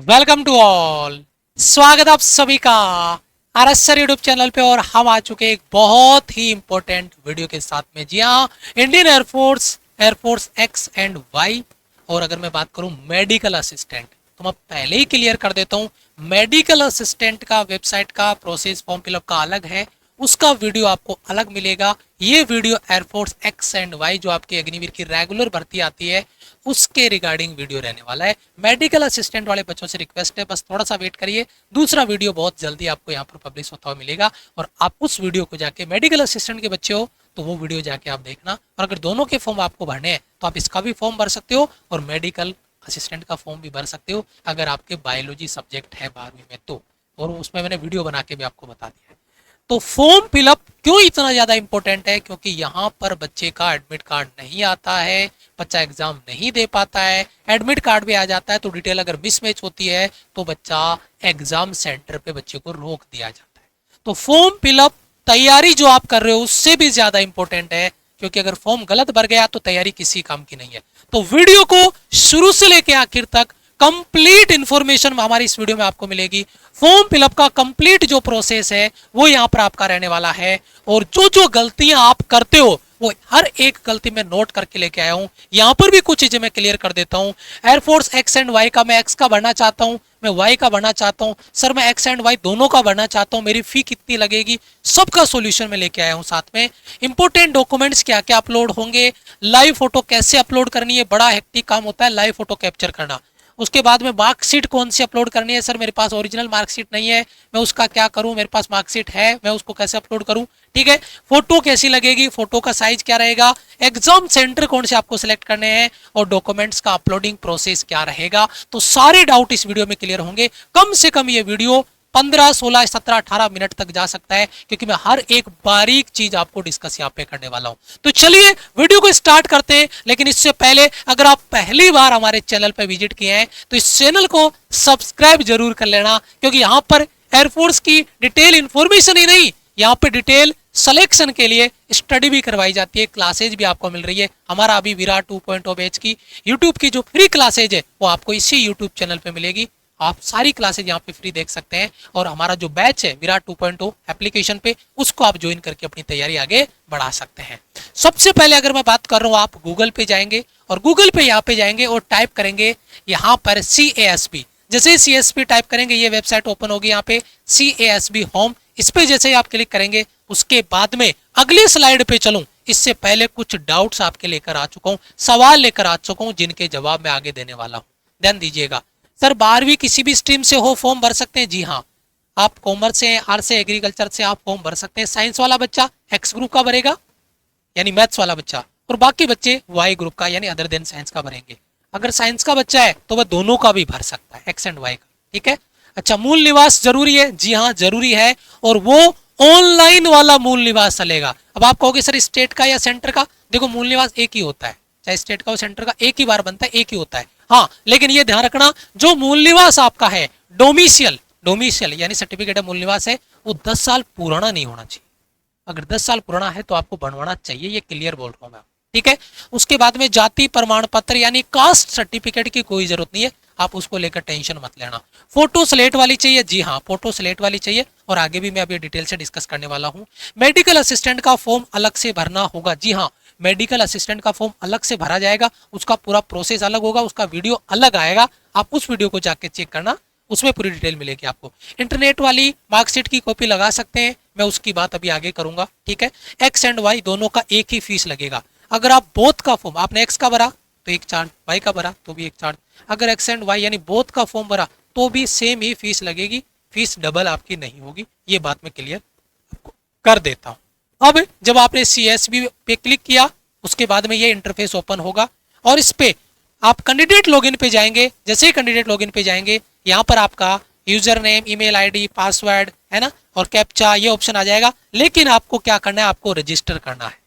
Welcome to all. स्वागत आप सभी का आरएसआर यूट्यूब चैनल पे। और हम आ चुके एक बहुत ही इंपॉर्टेंट वीडियो के साथ में। जी हाँ, Indian air force X and Y. और अगर मैं बात करूं मेडिकल असिस्टेंट, तो मैं पहले ही क्लियर कर देता हूं, मेडिकल असिस्टेंट का वेबसाइट का प्रोसेस फॉर्म फिलअप का अलग है, उसका वीडियो आपको अलग मिलेगा। ये video air force X and Y जो आपकी अग्निवीर की रेगुलर भर्ती आती है उसके रिगार्डिंग वीडियो रहने वाला है। मेडिकल असिस्टेंट वाले बच्चों से रिक्वेस्ट है, बस थोड़ा सा वेट करिए, दूसरा वीडियो बहुत जल्दी आपको यहाँ पर पब्लिश होता हुआ मिलेगा। और आप उस वीडियो को जाके, मेडिकल असिस्टेंट के बच्चे हो तो वो वीडियो जाके आप देखना। और अगर दोनों के फॉर्म आपको भरने हैं तो आप इसका भी फॉर्म भर सकते हो और मेडिकल असिस्टेंट का फॉर्म भी भर सकते हो अगर आपके बायोलॉजी सब्जेक्ट है 12वीं में तो। और उसमें मैंने वीडियो बना के भी आपको बता दिया है। तो फॉर्म फिलअप क्यों इतना ज्यादा इंपॉर्टेंट है? क्योंकि यहाँ पर बच्चे का एडमिट कार्ड नहीं आता है, बच्चा एग्जाम नहीं दे पाता है। एडमिट कार्ड भी आ जाता है तो डिटेल अगर मिसमैच होती है तो बच्चा एग्जाम सेंटर पे बच्चे को रोक दिया जाता है। तो फॉर्म फिलअप तैयारी जो आप कर रहे हो उससे भी ज्यादा इंपॉर्टेंट है, क्योंकि अगर फॉर्म गलत भर गया तो तैयारी किसी काम की नहीं है। तो वीडियो को शुरू से लेकर आखिर तक कंप्लीट इंफॉर्मेशन हमारी इस वीडियो में आपको मिलेगी। फॉर्म फिलअप का कंप्लीट जो प्रोसेस है वो यहाँ पर आपका रहने वाला है। और जो जो गलतियां आप करते हो वो हर एक गलती में नोट करके लेके आया हूं। यहां पर भी कुछ चीजें मैं क्लियर कर देता हूं। एयरफोर्स एक्स एंड वाई का मैं एक्स का भरना चाहता हूं, मैं वाई का भरना चाहता हूं, सर मैं एक्स एंड वाई दोनों का भरना चाहता हूं, मेरी फी कितनी लगेगी, सबका सॉल्यूशन में लेके आया हूं। साथ में इंपोर्टेंट डॉक्यूमेंट्स क्या क्या अपलोड होंगे, लाइव फोटो कैसे अपलोड करनी है, बड़ा हेक्टिक काम होता है लाइव फोटो कैप्चर करना। उसके बाद में मार्कशीट कौन सी अपलोड करनी है, सर मेरे पास ओरिजिनल मार्कशीट नहीं है, मैं उसका क्या करूं, मेरे पास मार्कशीट है, मैं उसको कैसे अपलोड करूं। ठीक है, फोटो कैसी लगेगी, फोटो का साइज क्या रहेगा, एग्जाम सेंटर कौन से आपको सिलेक्ट करने हैं, और डॉक्यूमेंट्स का अपलोडिंग प्रोसेस क्या रहेगा। तो सारे डाउट इस वीडियो में क्लियर होंगे। कम से कम ये वीडियो 15, 16, 17, 18 मिनट तक जा सकता है, क्योंकि मैं हर एक बारीक चीज आपको डिस्कस यहाँ पे करने वाला हूं। तो चलिए वीडियो को स्टार्ट करते हैं। लेकिन इससे पहले अगर आप पहली बार हमारे चैनल पर विजिट किए हैं तो इस चैनल को सब्सक्राइब जरूर कर लेना, क्योंकि यहाँ पर एयरफोर्स की डिटेल इंफॉर्मेशन ही नहीं, यहाँ पे डिटेल सिलेक्शन के लिए स्टडी भी करवाई जाती है, क्लासेज भी आपको मिल रही है। हमारा अभी विराट 2.0 बैच की यूट्यूब की जो फ्री क्लासेज है वो आपको इसी यूट्यूब चैनल पे मिलेगी। आप सारी क्लासेज यहाँ पे फ्री देख सकते हैं। और हमारा जो बैच है विराट 2.0 एप्लीकेशन पे, उसको आप ज्वाइन करके अपनी तैयारी आगे बढ़ा सकते हैं। सबसे पहले अगर मैं बात कर रहा हूँ, आप गूगल पे जाएंगे और गूगल पे यहाँ पे जाएंगे और टाइप करेंगे यहाँ पर CASB। जैसे CASB टाइप करेंगे ये वेबसाइट ओपन होगी। यहाँ पे CASB होम, इस पे जैसे ही आप क्लिक करेंगे उसके बाद में अगले स्लाइड पे चलूं इससे पहले कुछ डाउट्स आपके लेकर आ चुका हूं, सवाल लेकर आ चुका हूं, जिनके जवाब मैं आगे देने वाला हूं। ध्यान दीजिएगा। सर 12वीं किसी भी स्ट्रीम से हो फॉर्म भर सकते हैं? जी हाँ, आप कॉमर्स से, आर्ट्स से, एग्रीकल्चर से आप फॉर्म भर सकते हैं। साइंस वाला बच्चा एक्स ग्रुप का भरेगा यानी मैथ्स वाला बच्चा, और बाकी बच्चे वाई ग्रुप का यानी अदर देन साइंस का भरेंगे। अगर साइंस का बच्चा है तो वह दोनों का भी भर सकता है, एक्स एंड वाई का। ठीक है। अच्छा, मूल निवास जरूरी है? जी हाँ जरूरी है, और वो ऑनलाइन वाला मूल निवास चलेगा। अब आप कहोगे सर स्टेट का या सेंटर का? देखो मूल निवास एक ही होता है, चाहे स्टेट का हो सेंटर का, एक ही बार बनता है, एक ही होता है। हाँ, लेकिन ये ध्यान रखना, जो मूल निवास आपका है डोमिशियल, डोमिशियल यानी सर्टिफिकेट मूल निवास है, वो 10 साल पुराना नहीं होना चाहिए। अगर 10 साल पुराना है तो आपको बनवाना चाहिए, ये क्लियर बोल रहा हूं मैं। ठीक है। उसके बाद में जाति प्रमाण पत्र यानी कास्ट सर्टिफिकेट की कोई जरूरत नहीं है, आप उसको लेकर टेंशन मत लेना। फोटो स्लेट वाली चाहिए? जी हाँ, फोटो स्लेट वाली चाहिए, और आगे भी मैं अभी डिटेल से डिस्कस करने वाला हूँ। मेडिकल असिस्टेंट का फॉर्म अलग से भरना होगा? जी हाँ, मेडिकल असिस्टेंट का फॉर्म अलग से भरा जाएगा, उसका पूरा प्रोसेस अलग होगा, उसका वीडियो अलग आएगा। आप उस वीडियो को जाके चेक करना, उसमें पूरी डिटेल मिलेगी आपको। इंटरनेट वाली मार्कशीट की कॉपी लगा सकते हैं, मैं उसकी बात अभी आगे करूंगा। ठीक है। एक्स एंड वाई दोनों का एक ही फीस लगेगा। अगर आप बोथ का फॉर्म, आपने एक्स का भरा तो एक चार्ज, वाई का भरा तो भी एक चार्ज, अगर एक्स एंड वाई यानी बोथ का फॉर्म भरा तो भी सेम ही फीस लगेगी, फीस डबल आपकी नहीं होगी। ये बात मैं क्लियर आपको कर देता हूं। अब जब आपने CSB पे क्लिक किया उसके बाद में ये इंटरफेस ओपन होगा, और इस पे आप कैंडिडेट लॉगिन पे जाएंगे। जैसे ही कैंडिडेट लॉगिन पे जाएंगे, यहाँ पर आपका user name, email ID, password है ना, और कैप्चा, ये ऑप्शन आ जाएगा। लेकिन आपको क्या करना है, आपको रजिस्टर करना है।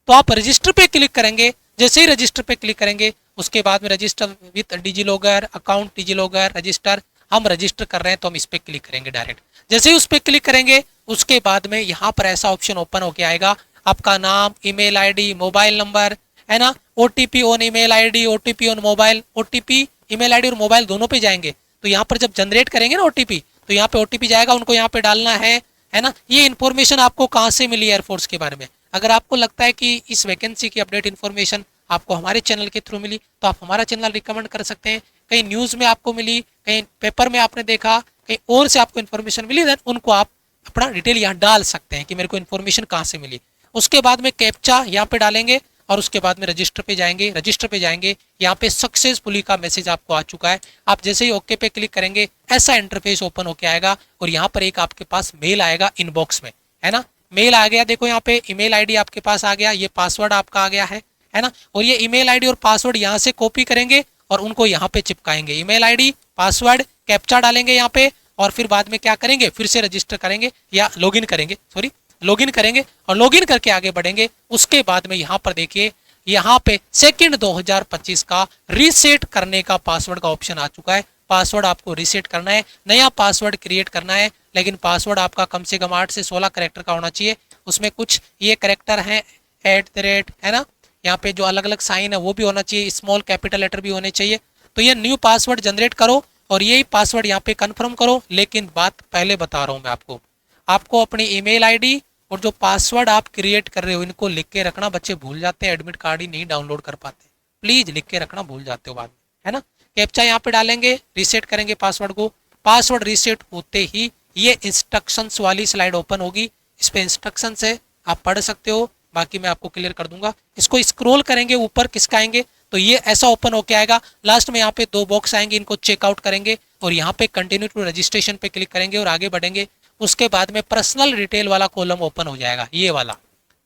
तो आप रजिस्टर पे क्लिक करेंगे। जैसे ही रजिस्टर पे क्लिक करेंगे उसके बाद में रजिस्टर विथ डिजीलॉगर अकाउंट, डिजीलॉगर रजिस्टर, हम रजिस्टर कर रहे हैं तो हम इस पे क्लिक करेंगे डायरेक्ट। जैसे ही उस पर क्लिक करेंगे उसके बाद में यहाँ पर ऐसा ऑप्शन ओपन होके आएगा, आपका नाम, ईमेल आईडी, मोबाइल नंबर है ना, OTP on email ID, OTP on mobile, OTP email ID और मोबाइल दोनों पे जाएंगे। तो यहाँ पर जब जनरेट करेंगे ना ओटीपी, तो यहाँ पे ओटीपी जाएगा, उनको यहाँ पे डालना है ना। ये इन्फॉर्मेशन आपको कहाँ से मिली एयरफोर्स के बारे में? अगर आपको लगता है कि इस वैकेंसी की अपडेट इन्फॉर्मेशन आपको हमारे चैनल के थ्रू मिली, तो आप हमारा चैनल रिकमेंड कर सकते हैं। कहीं न्यूज़ में आपको मिली, कहीं पेपर में आपने देखा, कहीं और से आपको इन्फॉर्मेशन मिली, देन उनको आप अपना डिटेल यहाँ डाल सकते हैं कि मेरे को इन्फॉर्मेशन कहाँ से मिली। उसके बाद में कैप्चा यहाँ पे डालेंगे और उसके बाद में रजिस्टर पे जाएंगे। रजिस्टर पे जाएंगे, यहाँ पे सक्सेसफुली का मैसेज आपको आ चुका है। आप जैसे ही ओके पे क्लिक करेंगे ऐसा इंटरफेस ओपन होके आएगा और यहाँ पर एक आपके पास मेल आएगा इनबॉक्स में, है ना। मेल आ गया, देखो यहाँ पे ईमेल आईडी आपके पास आ गया, ये पासवर्ड आपका आ गया है ना। और ये ईमेल आईडी और पासवर्ड यहाँ से कॉपी करेंगे और उनको यहाँ पे चिपकाएंगे। ईमेल आईडी, पासवर्ड, कैप्चा डालेंगे यहाँ पे और फिर बाद में क्या करेंगे, फिर से रजिस्टर करेंगे या लॉगिन करेंगे, सॉरी लॉगिन करेंगे और लॉगिन करके आगे बढ़ेंगे। उसके बाद में यहाँ पर देखिए, यहाँ पे सेकंड 2025 का रीसेट करने का पासवर्ड का ऑप्शन आ चुका है। पासवर्ड आपको रीसेट करना है, नया पासवर्ड क्रिएट करना है, लेकिन पासवर्ड आपका कम से कम 8 से 16 कैरेक्टर का होना चाहिए। उसमें कुछ ये कैरेक्टर हैं @ है ना, यहाँ पे जो अलग अलग साइन है वो भी होना चाहिए, स्मॉल कैपिटल लेटर भी होने चाहिए। तो ये न्यू पासवर्ड जनरेट करो और यही पासवर्ड यहाँ पे कंफर्म करो। लेकिन बात पहले बता रहा हूँ मैं आपको अपनी ईमेल आईडी और जो पासवर्ड आप क्रिएट कर रहे हो इनको लिख के रखना। बच्चे भूल जाते हैं, एडमिट कार्ड ही नहीं डाउनलोड कर पाते, प्लीज लिख के रखना, भूल जाते हो बाद में, है ना। कैप्चा यहाँ पे डालेंगे, रीसेट करेंगे पासवर्ड को। पासवर्ड रीसेट होते ही ये इंस्ट्रक्शंस वाली स्लाइड ओपन होगी, इस पे इंस्ट्रक्शंस है, आप पढ़ सकते हो, बाकी मैं आपको क्लियर कर दूंगा। इसको स्क्रॉल करेंगे ऊपर किसका आएंगे तो ये ऐसा ओपन होके आएगा। लास्ट में यहाँ पे 2 बॉक्स आएंगे, इनको चेकआउट करेंगे और यहाँ पे कंटिन्यू टू रजिस्ट्रेशन पे क्लिक करेंगे और आगे बढ़ेंगे। उसके बाद में पर्सनल डिटेल वाला कॉलम ओपन हो जाएगा, ये वाला,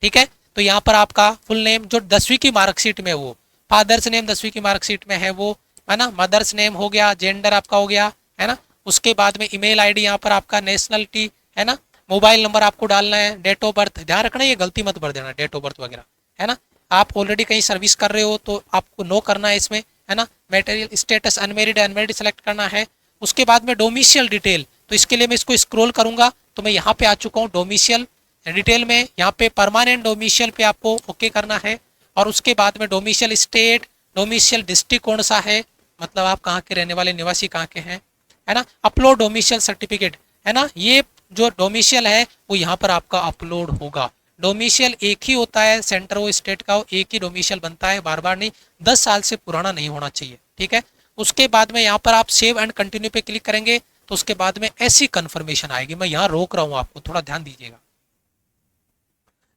ठीक है। तो यहाँ पर आपका फुल नेम जो 10वीं की मार्कशीट में, वो फादर्स नेम 10वीं की मार्कशीट में है वो, है ना। मदर्स नेम हो गया, जेंडर आपका हो गया, है ना। उसके बाद में ईमेल आईडी यहाँ पर आपका, नेशनलिटी, है ना। मोबाइल नंबर आपको डालना है, डेट ऑफ बर्थ ध्यान रखना, ये गलती मत भर देना डेट ऑफ बर्थ वगैरह, है ना। आप ऑलरेडी कहीं सर्विस कर रहे हो तो आपको नो करना है इसमें, है ना। Material status unmarried unmarried select करना है। उसके बाद में डोमिशियल डिटेल, तो इसके लिए मैं इसको स्क्रॉल करूंगा तो मैं यहाँ पे आ चुका हूँ डोमिशियल डिटेल में। यहाँ पे परमानेंट डोमिशियल पे आपको ओके करना है और उसके बाद में डोमिशियल स्टेट, डोमिशियल डिस्ट्रिक्ट कौन सा है, मतलब आप कहाँ के रहने वाले, निवासी कहाँ के हैं, है ना। अपलोड डोमिशियल सर्टिफिकेट, है ना। ये जो डोमिशियल है वो यहाँ पर आपका अपलोड होगा। डोमिशियल एक ही होता है, सेंटर हो स्टेट का हो, एक ही डोमिशियल बनता है, बार बार नहीं, 10 साल से पुराना नहीं होना चाहिए, ठीक है। उसके बाद में यहाँ पर आप सेव एंड कंटिन्यू पे क्लिक करेंगे तो उसके बाद में ऐसी कंफर्मेशन आएगी। मैं यहाँ रोक रहा हूँ, आपको थोड़ा ध्यान दीजिएगा।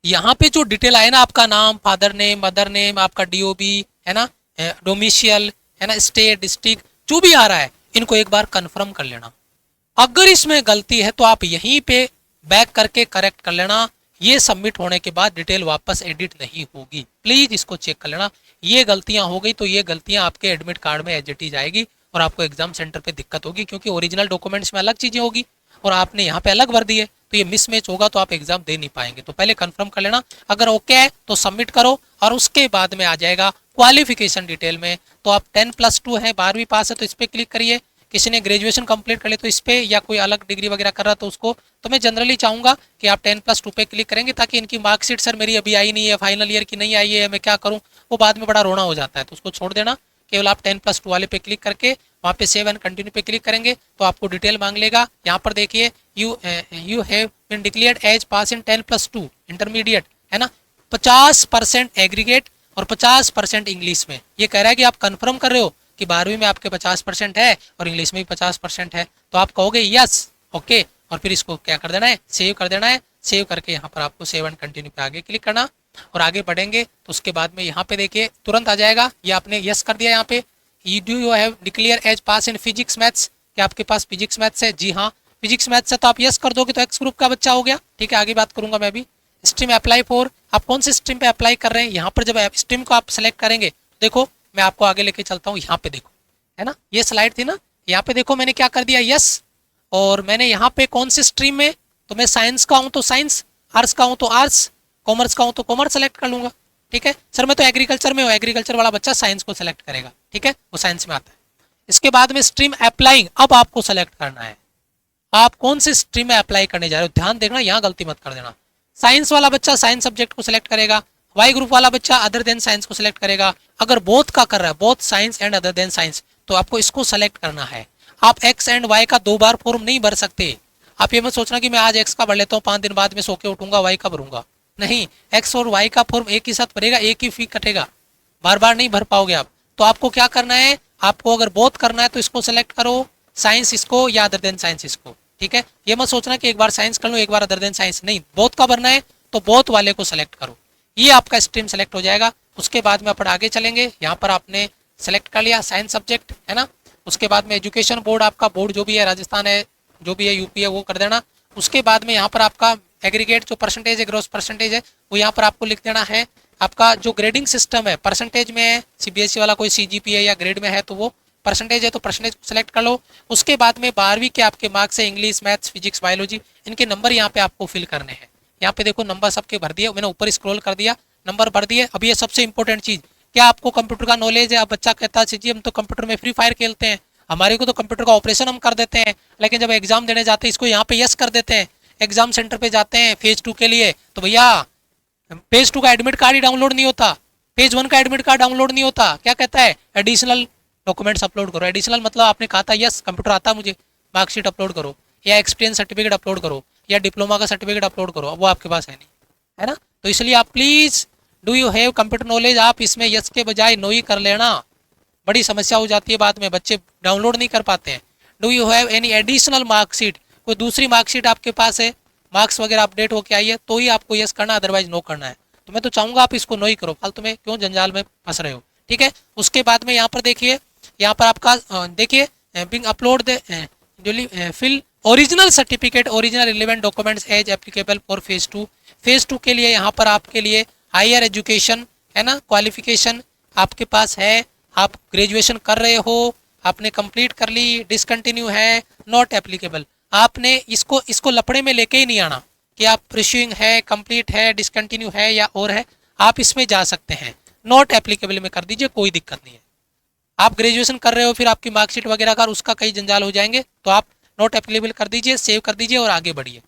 यहाँ पे जो डिटेल आए ना, आपका नाम, फादर नेम, मदर नेम, आपका डीओबी, है ना, डोमिशियल, है ना, स्टेट, डिस्ट्रिक्ट, जो भी आ रहा है इनको एक बार कंफर्म कर लेना। अगर इसमें गलती है तो आप यहीं पे बैक करके करेक्ट कर लेना। ये सबमिट होने के बाद डिटेल वापस एडिट नहीं होगी, प्लीज इसको चेक कर लेना। ये गलतियां हो गई तो ये गलतियां आपके एडमिट कार्ड में एज इट इज आएगी और आपको एग्जाम सेंटर पे दिक्कत होगी, क्योंकि ओरिजिनल डॉक्यूमेंट्स में अलग चीजें होगी और आपने यहाँ पे अलग भर दी है, तो ये मिसमैच होगा तो आप एग्जाम दे नहीं पाएंगे। तो पहले कंफर्म कर लेना, अगर ओके है तो सबमिट करो और उसके बाद में आ जाएगा क्वालिफिकेशन डिटेल में। तो आप 10+2 है, 12वीं पास है तो इस पर क्लिक करिए। किसी ने ग्रेजुएशन कंप्लीट कर ले तो इस पे, या कोई अलग डिग्री वगैरह कर रहा तो उसको, तो मैं जनरली चाहूंगा कि आप 10+2 पे क्लिक करेंगे, ताकि इनकी मार्कशीट सर मेरी अभी आई नहीं है, फाइनल ईयर की नहीं आई है, मैं क्या करूं, वो बाद में बड़ा रोना हो जाता है, तो उसको छोड़ देना। केवल आप 10+2 वाले पे क्लिक करके वहाँ पे सेव एंड कंटिन्यू पे क्लिक करेंगे तो आपको डिटेल मांग लेगा। यहाँ पर देखिए you have been declared as pass in 10+2 intermediate, है ना। 50% एग्रीगेट और 50% इंग्लिश में। ये कह रहा है कि आप कंफर्म कर रहे हो कि 12वीं में आपके 50% है और इंग्लिश में भी 50% है, तो आप कहोगे यस, ओके, और फिर इसको क्या कर देना है, सेव कर देना है। सेव करके यहाँ पर आपको सेव एंड कंटिन्यू पे आगे क्लिक करना और आगे बढ़ेंगे तो उसके बाद में यहाँ पे देखिए तुरंत आ जाएगा, ये आपने यस कर दिया। यहाँ पे you have declare as pass in physics maths, क्या आपके पास फिजिक्स मैथ्स है, जी हाँ फिजिक्स मैथ्स है, तो आप यस कर दोगे तो एक्स ग्रुप का बच्चा हो गया, ठीक है। आगे बात करूंगा मैं भी। स्ट्रीम अप्लाई फॉर, आप कौन से स्ट्रीम पे अप्लाई कर रहे हैं, यहाँ पर जब स्ट्रीम को आप सेलेक्ट करेंगे, देखो मैं आपको आगे लेके चलता हूँ। यहाँ पे देखो, है ना, ये स्लाइड थी ना, यहाँ पे देखो मैंने क्या कर दिया, यस, और मैंने यहाँ पे कौन से स्ट्रीम में, तो मैं साइंस का हूँ तो साइंस, आर्ट्स का हूँ तो आर्ट्स, कॉमर्स का हूँ तो कॉमर्स सेलेक्ट कर लूंगा, ठीक है। सर मैं तो एग्रीकल्चर में हूँ, एग्रीकल्चर वाला बच्चा साइंस को सेलेक्ट करेगा, ठीक है, वो साइंस में आता है। इसके बाद में स्ट्रीम अप्लाइंग, अब आपको सेलेक्ट करना है आप कौन से स्ट्रीम में अप्लाई करने जा रहे हो। ध्यान देखना, यहाँ गलती मत कर देना। साइंस वाला बच्चा साइंस सब्जेक्ट को सिलेक्ट करेगा, वाई ग्रुप वाला बच्चा अदर देन साइंस को सिलेक्ट करेगा। अगर बोथ का कर रहा है, both science and other than science, तो आपको इसको सेलेक्ट करना है। आप एक्स एंड वाई का 2 बार फॉर्म नहीं भर सकते। आप ये मत सोचना कि मैं आज एक्स का भर लेता हूँ, 5 दिन बाद में सो के उठूंगा वाई का भरूंगा। नहीं, एक्स और वाई का फॉर्म एक ही साथ भरेगा, एक ही फी कटेगा, बार बार नहीं भर पाओगे आप। तो आपको क्या करना है, आपको अगर बोथ करना है तो इसको सेलेक्ट करो, साइंस इसको या अदर देन साइंस इसको। ठीक है, ये मत सोचना कि एक बार साइंस कर लो एक बार अदर देन साइंस, नहीं, बोथ का भरना है तो बोथ वाले को सेलेक्ट करो। ये आपका स्ट्रीम सेलेक्ट हो जाएगा। उसके बाद में अपन आगे चलेंगे। यहाँ पर आपने सेलेक्ट कर लिया साइंस सब्जेक्ट, है ना। उसके बाद में एजुकेशन बोर्ड, आपका बोर्ड जो भी है, राजस्थान है, जो भी है, यूपी है, वो कर देना। उसके बाद में यहाँ पर आपका एग्रीगेट जो परसेंटेज है, ग्रोस परसेंटेज है, वो यहाँ पर आपको लिख देना है। आपका जो ग्रेडिंग सिस्टम है परसेंटेज में है, सीबीएसई वाला कोई सीजीपीए या ग्रेड में है तो वो परसेंटेज है, तो परसेंटेज सेलेक्ट कर लो। उसके बाद में 12वीं के आपके मार्क्स है, इंग्लिश, मैथ्स, फिजिक्स, बायोलॉजी, इनके नंबर यहाँ पे आपको फिल करने हैं। यहाँ पे देखो नंबर सबके भर दिए, मैंने ऊपर स्क्रॉल कर दिया, नंबर भर दिए। अब ये सबसे इंपॉर्टेंट चीज, क्या आपको कंप्यूटर का नॉलेज है। अब बच्चा कहता है जी हम तो कंप्यूटर में फ्री फायर खेलते हैं, हमारे को तो कंप्यूटर का ऑपरेशन हम कर देते हैं, लेकिन जब एग्जाम देने जाते हैं इसको यहाँ पे यस कर देते हैं। एग्जाम सेंटर पे जाते हैं फेज 2 के लिए, तो भैया पेज 2 का एडमिट कार्ड ही डाउनलोड नहीं होता, पेज 1 का एडमिट कार्ड डाउनलोड नहीं होता। क्या कहता है, एडिशनल डॉक्यूमेंट्स अपलोड करो। एडिशनल मतलब आपने कहा था यस कंप्यूटर आता मुझे, मार्कशीट अपलोड करो, या एक्सपीरियंस सर्टिफिकेट अपलोड करो, या डिप्लोमा का सर्टिफिकेट अपलोड करो। अब वो आपके पास है नहीं, है ना। तो इसलिए आप please do you have computer knowledge, आप इसमें यस के बजाय नो ही कर लेना, बड़ी समस्या हो जाती है बाद में, बच्चे डाउनलोड नहीं कर पाते हैं। Do you have any additional marksheet, कोई दूसरी मार्कशीट आपके पास है, मार्क्स वगैरह अपडेट होके आई है तो ही आपको यस करना, अदरवाइज नो करना है। तो मैं तो चाहूंगा आप इसको नो ही करो, फालतू में क्यों जंजाल में फंस रहे हो। ठीक है, उसके बाद में यहाँ पर देखिए, यहाँ पर आपका देखिए being upload the fill original certificate, original relevant documents as applicable for phase 2। Phase 2 के लिए यहाँ पर आपके लिए हायर एजुकेशन, है ना, क्वालिफिकेशन आपके पास है, आप ग्रेजुएशन कर रहे हो, आपने कंप्लीट कर ली, डिसकंटिन्यू है, नॉट एप्लीकेबल। आपने इसको लफड़े में लेके ही नहीं आना कि आप परस्यूइंग है, कंप्लीट है, डिसकंटिन्यू है या और है, आप इसमें जा सकते हैं। नॉट एप्लीकेबल में कर दीजिए, कोई दिक्कत नहीं है। आप ग्रेजुएशन कर रहे हो फिर आपकी मार्कशीट वगैरह का उसका कई जंजाल हो जाएंगे, तो आप नॉट एप्लीकेबल कर दीजिए, सेव कर दीजिए और आगे बढ़िए।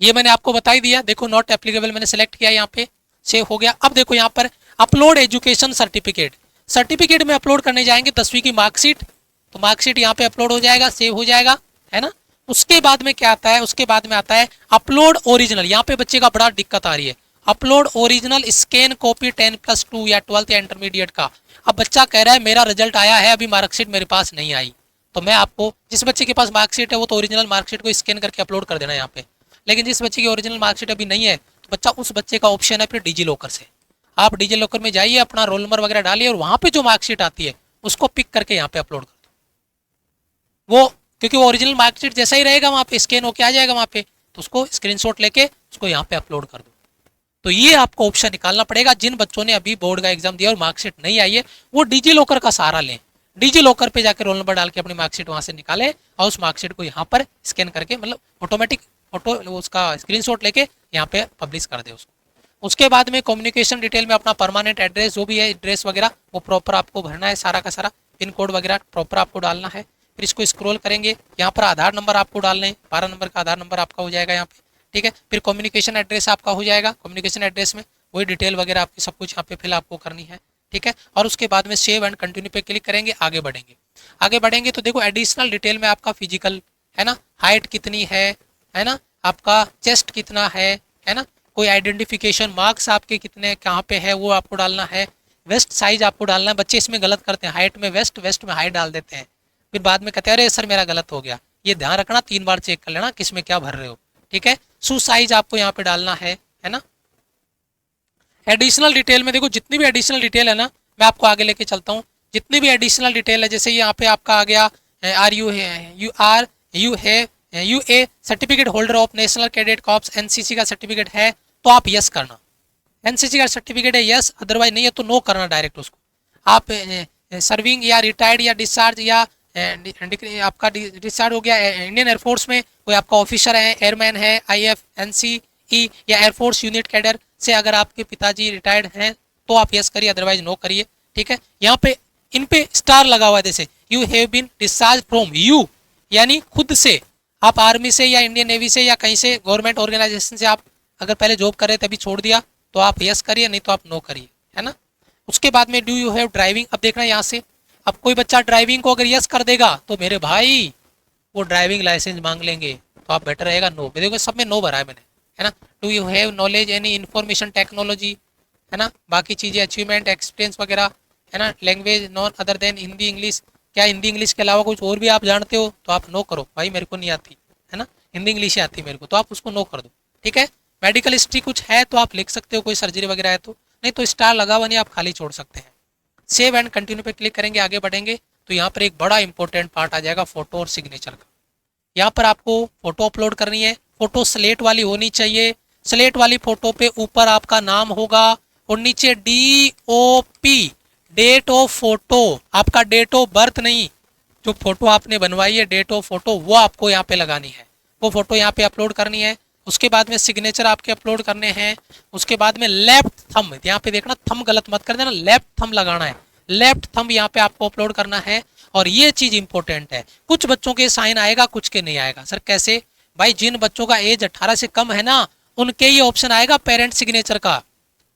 ये मैंने आपको बता ही दिया, देखो नॉट एप्लीकेबल मैंने सेलेक्ट किया, यहाँ पे सेव हो गया। अब देखो यहाँ पर अपलोड एजुकेशन सर्टिफिकेट, सर्टिफिकेट में अपलोड करने जाएंगे 10वीं की मार्कशीट, तो मार्कशीट यहाँ पे अपलोड हो जाएगा, सेव हो जाएगा, है ना। उसके बाद में क्या आता है, उसके बाद में आता है अपलोड ओरिजिनल। यहाँ पे बच्चे का बड़ा दिक्कत आ रही है, अपलोड ओरिजिनल स्कैन कॉपी 10+2 या 12th या इंटरमीडिएट का। अब बच्चा कह रहा है मेरा रिजल्ट आया है, अभी मार्कशीट मेरे पास नहीं आई, तो मैं आपको, जिस बच्चे के पास मार्कशीट है वो तो ओरिजिनल मार्कशीट को स्कैन करके अपलोड कर देना यहाँ पे, लेकिन जिस बच्चे की ओरिजिनल मार्कशीट अभी नहीं है तो बच्चा, उस बच्चे का ऑप्शन है फिर डिजी लॉकर से। आप डिजी लॉकर में जाइए, अपना रोल नंबर वगैरह डालिए और वहां पे जो मार्कशीट आती है उसको पिक करके यहाँ पे अपलोड कर दो। वो क्योंकि वो ओरिजिनल मार्कशीट जैसा ही रहेगा, वहाँ पे स्कैन होके आ जाएगा वहाँ पे, तो उसको स्क्रीनशॉट लेके उसको यहाँ पे अपलोड कर दो। तो ये आपको ऑप्शन निकालना पड़ेगा। जिन बच्चों ने अभी बोर्ड का एग्जाम दिया और मार्कशीट नहीं आई है वो डिजी लॉकर का सहारा लें, डिजी लॉकर पे जाकर रोल नंबर डाल के अपनी मार्कशीट वहां से निकाले और उस मार्कशीट को यहाँ पर स्कैन करके, मतलब ऑटोमेटिक फोटो उसका स्क्रीनशॉट लेके यहाँ पे पब्लिश कर दे उसको। उसके बाद में कम्युनिकेशन डिटेल में अपना परमानेंट एड्रेस जो भी है, एड्रेस वगैरह वो प्रॉपर आपको भरना है, सारा का सारा पिन कोड वगैरह प्रॉपर आपको डालना है। फिर इसको स्क्रॉल करेंगे, यहाँ पर आधार नंबर आपको डालना है, 12 नंबर का आधार नंबर आपका हो जाएगा यहाँ पे। ठीक है, फिर कम्युनिकेशन एड्रेस आपका हो जाएगा, कम्युनिकेशन एड्रेस में वही डिटेल वगैरह आपकी सब कुछ यहाँ पे फिल आपको करनी है। ठीक है, और उसके बाद में सेव एंड कंटिन्यू पे क्लिक करेंगे, आगे बढ़ेंगे। आगे बढ़ेंगे तो देखो एडिशनल डिटेल में आपका फिजिकल, है ना, हाइट कितनी है ना, आपका चेस्ट कितना है ना, कोई आइडेंटिफिकेशन मार्क्स आपके कितने कहाँ पे है वो आपको डालना है। वेस्ट साइज आपको डालना है, बच्चे इसमें गलत करते हैं, हाइट में वेस्ट, वेस्ट में हाइट डाल देते हैं, फिर बाद में कहते हैं अरे सर मेरा गलत हो गया। ये ध्यान रखना, 3 बार चेक कर लेना किस में क्या भर रहे हो। ठीक है, शू साइज आपको यहाँ पे डालना है ना। एडिशनल डिटेल में देखो जितनी भी एडिशनल डिटेल है ना, मैं आपको आगे लेके चलता हूँ। जितनी भी एडिशनल डिटेल है, जैसे यहाँ पे आपका आ गया U A certificate holder of national cadet corps, NCC का सर्टिफिकेट है तो आप यस करना, एनसीसी का सर्टिफिकेट है यस, अदरवाइज नहीं है तो नो करना डायरेक्ट उसको। आप सर्विंग या रिटायर्ड या डिस्चार्ज या आपका डिस्चार्ज हो गया इंडियन एयरफोर्स में, कोई आपका ऑफिसर है, एयरमैन है, IF NCE या एयरफोर्स यूनिट कैडर से अगर आपके पिताजी रिटायर्ड हैं तो आप यस करिए, अदरवाइज नो करिए। ठीक है, यहाँ पे इन पे स्टार लगा हुआ है, जैसे you have been discharge from you, यानी खुद से, आप आर्मी से या इंडियन नेवी से या कहीं से गवर्नमेंट ऑर्गेनाइजेशन से आप अगर पहले जॉब कर रहे थे अभी छोड़ दिया तो आप यस करिए, नहीं तो आप नो करिए, है ना। उसके बाद में डू यू हैव ड्राइविंग, अब देखना यहाँ से अब कोई बच्चा ड्राइविंग को अगर यस कर देगा तो मेरे भाई वो ड्राइविंग लाइसेंस मांग लेंगे, तो आप बेटर रहेगा नो। देखो सब में नो भरा है मैंने, है ना। Do you have knowledge any information technology, है ना, बाकी चीज़ें अचीवमेंट एक्सपीरियंस वगैरह, है ना। Language none other than Hindi English, क्या हिंदी इंग्लिश के अलावा कुछ और भी आप जानते हो तो आप नो करो, भाई मेरे को नहीं आती, है ना, हिंदी इंग्लिश ही आती है मेरे को, तो आप उसको नो कर दो, ठीक है। मेडिकल हिस्ट्री कुछ है तो आप लिख सकते हो, कोई सर्जरी वगैरह है तो, नहीं तो स्टार लगा हुआ नहीं, आप खाली छोड़ सकते हैं। सेव एंड कंटिन्यू पे क्लिक करेंगे, आगे बढ़ेंगे तो यहाँ पर एक बड़ा इंपॉर्टेंट पार्ट आ जाएगा फोटो और सिग्नेचर का। यहाँ पर आपको फोटो अपलोड करनी है, फोटो स्लेट वाली होनी चाहिए। स्लेट वाली फोटो पे ऊपर आपका नाम होगा और नीचे DOP, डेट ऑफ फोटो, आपका डेट ऑफ बर्थ नहीं, जो फोटो आपने बनवाई है डेट ऑफ फोटो वो आपको यहाँ पे लगानी है, वो फोटो यहाँ पे अपलोड करनी है। उसके बाद में सिग्नेचर आपके अपलोड करने हैं। उसके बाद में लेफ्ट थंब, यहाँ पे देखना थंब गलत मत कर देना, लेफ्ट थंब लगाना है, लेफ्ट थंब यहाँ पे आपको अपलोड करना है। और ये चीज इंपॉर्टेंट है, कुछ बच्चों के साइन आएगा कुछ के नहीं आएगा। सर कैसे? भाई जिन बच्चों का एज 18 से कम है ना, उनके ये ऑप्शन आएगा पेरेंट सिग्नेचर का,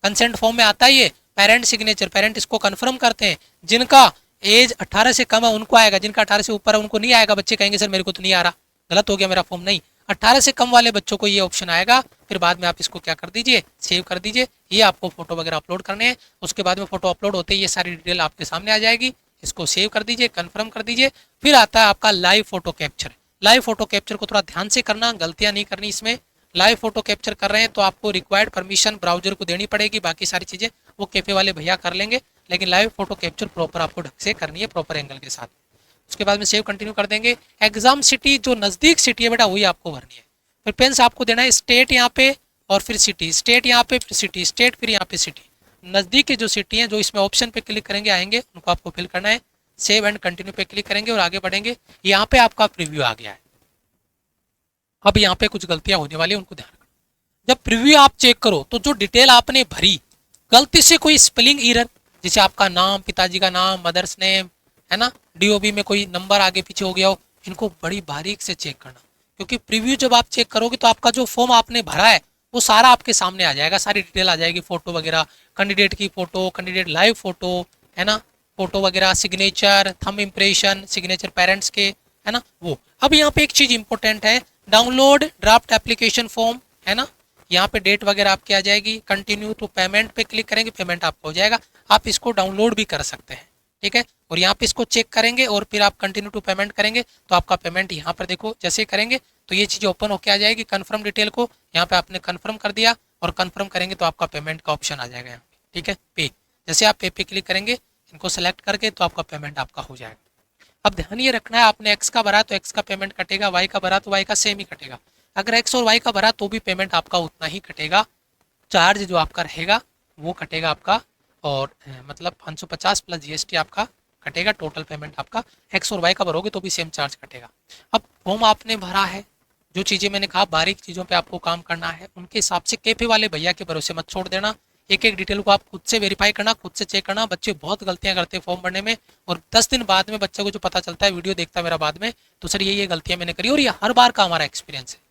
कंसेंट फॉर्म में आता है ये पेरेंट सिग्नेचर, पेरेंट इसको कंफर्म करते हैं। जिनका एज 18 से कम है उनको आएगा, जिनका 18 से ऊपर है उनको नहीं आएगा। बच्चे कहेंगे सर मेरे को तो नहीं आ रहा, गलत हो गया मेरा फॉर्म, नहीं, 18 से कम वाले बच्चों को ये ऑप्शन आएगा। फिर बाद में आप इसको क्या कर दीजिए, सेव कर दीजिए। ये आपको फोटो वगैरह अपलोड करने हैं। उसके बाद में फोटो अपलोड होते ही ये सारी डिटेल आपके सामने आ जाएगी। इसको सेव कर दीजिए, कंफर्म कर दीजिए। फिर आता है आपका live photo capture. Live photo capture को थोड़ा ध्यान से करना, गलतियां नहीं करनी इसमें। लाइव फोटो कैप्चर कर रहे हैं तो आपको रिक्वायर्ड परमिशन ब्राउजर को देनी पड़ेगी, बाकी सारी चीजें वो कैफे वाले भैया कर लेंगे, लेकिन लाइव फोटो कैप्चर प्रॉपर आपको ढंग से करनी है, प्रॉपर एंगल के साथ। उसके बाद में सेव कंटिन्यू कर देंगे। एग्जाम सिटी जो नजदीक सिटी है बेटा वही आपको भरनी है। फिर पेंस आपको देना है स्टेट यहाँ पे और फिर सिटी, स्टेट यहाँ पे फिर सिटी, स्टेट फिर यहाँ पे सिटी। नजदीक की जो सिटी है जो इसमें ऑप्शन पे क्लिक करेंगे आएंगे उनको आपको फिल करना है। सेव एंड कंटिन्यू पे क्लिक करेंगे और आगे बढ़ेंगे। यहाँ पे आपका प्रीव्यू आ गया है। अब यहाँ पे कुछ गलतियां होने वाली है, उनको ध्यान रखना। जब प्रीव्यू आप चेक करो तो जो डिटेल आपने भरी, गलती से कोई स्पेलिंग एरर, जैसे आपका नाम, पिताजी का नाम, मदर्स नेम, है ना, DOB में कोई नंबर आगे पीछे हो गया हो, इनको बड़ी बारीक से चेक करना। क्योंकि प्रीव्यू जब आप चेक करोगे तो आपका जो फॉर्म आपने भरा है वो सारा आपके सामने आ जाएगा, सारी डिटेल आ जाएगी, फोटो वगैरह, कैंडिडेट की फोटो, कैंडिडेट लाइव फोटो, है ना, फोटो वगैरह, signature, thumb impression, signature parents के, है ना वो। अब यहाँ पे एक चीज इंपॉर्टेंट है, डाउनलोड ड्राफ्ट एप्लीकेशन फॉर्म, है ना, यहाँ पे डेट वगैरह आपकी आ जाएगी। कंटिन्यू टू पेमेंट पे क्लिक करेंगे, पेमेंट आपका हो जाएगा। आप इसको डाउनलोड भी कर सकते हैं, ठीक है। और यहाँ पे इसको चेक करेंगे और फिर आप कंटिन्यू टू पेमेंट करेंगे तो आपका पेमेंट यहाँ पर देखो जैसे ही करेंगे तो ये चीज़ ओपन होकर आ जाएगी। कन्फर्म डिटेल को यहाँ पे आपने कन्फर्म कर दिया और कन्फर्म करेंगे तो आपका पेमेंट का ऑप्शन आ जाएगा यहाँ पे, ठीक है, पे। जैसे आप पे क्लिक करेंगे इनको सेलेक्ट करके तो आपका पेमेंट आपका हो जाएगा। अब ध्यान ये रखना है, आपने एक्स का भरा तो एक्स का पेमेंट कटेगा, वाई का भरा तो वाई का सेम ही कटेगा। अगर एक्स और वाई का भरा तो भी पेमेंट आपका उतना ही कटेगा। चार्ज जो आपका रहेगा वो कटेगा आपका, और मतलब 550 प्लस GST आपका कटेगा। टोटल पेमेंट आपका एक्स और वाई का भरोगे तो भी सेम चार्ज कटेगा। अब फॉर्म आपने भरा है, जो चीज़ें मैंने कहा बारीक चीज़ों पे आपको काम करना है, उनके हिसाब से कैफे वाले भैया के भरोसे मत छोड़ देना। एक एक डिटेल को आप खुद से वेरीफाई करना, खुद से चेक करना। बच्चे बहुत गलतियां करते हैं फॉर्म भरने में, और 10 दिन बाद में बच्चे को जो पता चलता है, वीडियो देखता है मेरा बाद में, तो सर ये गलतियां मैंने करी, और ये हर बार का हमारा एक्सपीरियंस है।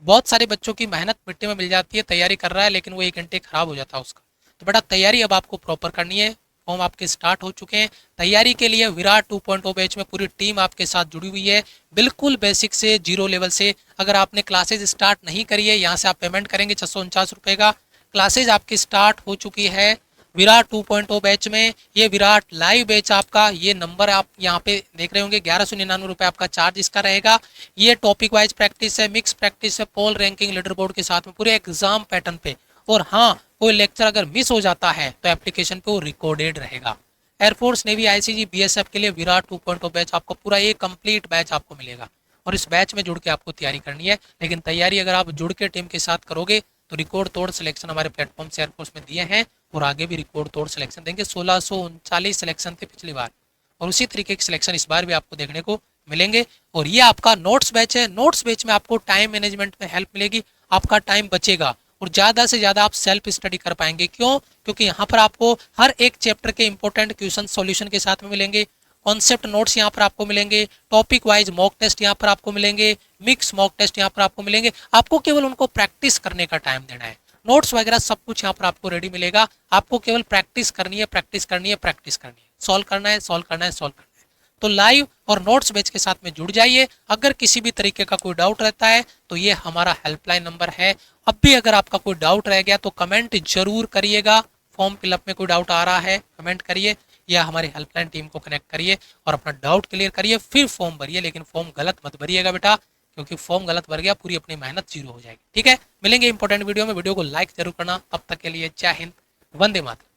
बहुत सारे बच्चों की मेहनत मिट्टी में मिल जाती है, तैयारी कर रहा है लेकिन वो 1 घंटे खराब हो जाता है उसका। तो बेटा तैयारी अब आपको प्रॉपर करनी है। फॉर्म आपके स्टार्ट हो चुके हैं। तैयारी के लिए विराट 2.0 बैच में पूरी टीम आपके साथ जुड़ी हुई है, बिल्कुल बेसिक से, जीरो लेवल से। अगर आपने क्लासेज स्टार्ट नहीं करी है, यहाँ से आप पेमेंट करेंगे 649 रुपये का। क्लासेज आपकी स्टार्ट हो चुकी है विराट 2.0 बैच में। ये विराट लाइव बैच आपका, ये नंबर आप यहाँ पे देख रहे होंगे, 1199 रुपये आपका चार्ज इसका रहेगा। ये टॉपिक वाइज प्रैक्टिस है, मिक्स प्रैक्टिस है, पोल रैंकिंग लीडर बोर्ड के साथ में पूरे एग्जाम पैटर्न पे। और हाँ, कोई लेक्चर अगर मिस हो जाता है तो एप्लीकेशन पे वो रिकॉर्डेड रहेगा। एयरफोर्स, नेवी, ICG, BSF के लिए विराट 2.0 बैच आपको पूरा एक कंप्लीट बैच आपको मिलेगा, और इस बैच में जुड़ के आपको तैयारी करनी है। लेकिन तैयारी अगर आप जुड़ के टीम के साथ करोगे तो रिकॉर्ड तोड़ सिलेक्शन हमारे प्लेटफॉर्म से एयरफोर्स में दिए हैं, और आगे भी रिकॉर्ड तोड़ सिलेक्शन देंगे। 1639 सिलेक्शन थे पिछली बार, और उसी तरीके के सिलेक्शन इस बार भी आपको देखने को मिलेंगे। और ये आपका नोट्स बैच है। नोट्स बैच में आपको टाइम मैनेजमेंट में हेल्प मिलेगी, आपका टाइम बचेगा और ज़्यादा से ज़्यादा आप सेल्फ स्टडी कर पाएंगे। क्यों? क्योंकि यहाँ पर आपको हर एक चैप्टर के इंपॉर्टेंट क्वेश्चन सॉल्यूशन के साथ में मिलेंगे, कॉन्सेप्ट नोट्स यहाँ पर आपको मिलेंगे, टॉपिक वाइज मॉक टेस्ट यहाँ पर आपको मिलेंगे, मिक्स मॉक टेस्ट यहाँ पर आपको मिलेंगे। आपको केवल उनको प्रैक्टिस करने का टाइम देना है। नोट्स वगैरह सब कुछ यहाँ पर आपको रेडी मिलेगा, आपको केवल प्रैक्टिस करनी है, प्रैक्टिस करनी है, प्रैक्टिस करनी है। सॉल्व करना है, सॉल्व करना है, सॉल्व करना है। तो लाइव और नोट्स बैच के साथ में जुड़ जाइए। अगर किसी भी तरीके का कोई डाउट रहता है तो ये हमारा हेल्पलाइन नंबर है। अब भी अगर आपका कोई डाउट रह गया तो कमेंट जरूर करिएगा। फॉर्म फिलअप में कोई डाउट आ रहा है कमेंट करिए, या हमारी हेल्पलाइन टीम को कनेक्ट करिए और अपना डाउट क्लियर करिए, फिर फॉर्म भरिए। लेकिन फॉर्म गलत मत भरिएगा बेटा, क्योंकि फॉर्म गलत भर गया पूरी अपनी मेहनत जीरो हो जाएगी। ठीक है, मिलेंगे इंपॉर्टेंट वीडियो में। वीडियो को लाइक जरूर करना। तब तक के लिए जय हिंद, वंदे मातरम।